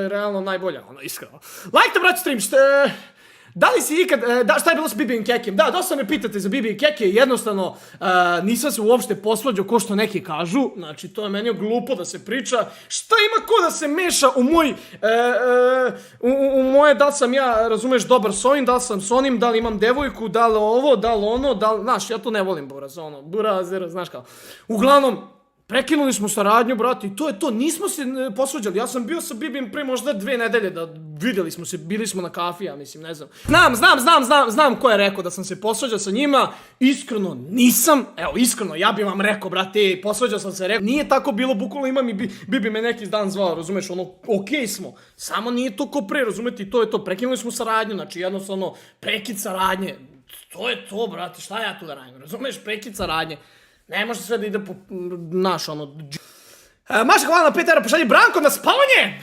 je realno najbolja, ono, iskreno. Lajkte, brać, stream, da li si ikad, šta je bilo s Bibijim Kekijem? Da, dosta me pitate za Bibiji Kekije, jednostavno nisam se uopšte posvađao ko što neki kažu, znači to je meni glupo da se priča, šta ima ko da se meša u moje, da li sam ja, razumeš, dobar s ovim, da li sam s onim, da li imam devojku, da li ovo, da li ono, da li, znaš, ja to ne volim, buraz, ono, burazir, znaš kao. Uglavnom, prekinuli smo saradnju, brate, i to je to, nismo se posvađali, ja sam bio sa Bibijem pre možda 2 nedelje, da vidjeli smo se, bili smo na kafi, ja mislim, ne znam. Znam ko je rekao da sam se posvađao sa njima, iskreno nisam, evo, iskreno, ja bih vam rekao, brate, posvađao sam se, rekao, nije tako bilo, bukvalno imam i Bibi me neki dan zvao, razumeš, ono, okej smo, samo nije to ko pre, razumete, i to je to, prekinuli smo saradnju, znači, jednostavno, prekid saradnje, to je to, brate, šta ja tu da radim, razumeš, prekid saradnje. Ne može sve da ide po naš, ono... Maša, hvala na 5 € pošalji Branko na spavanje!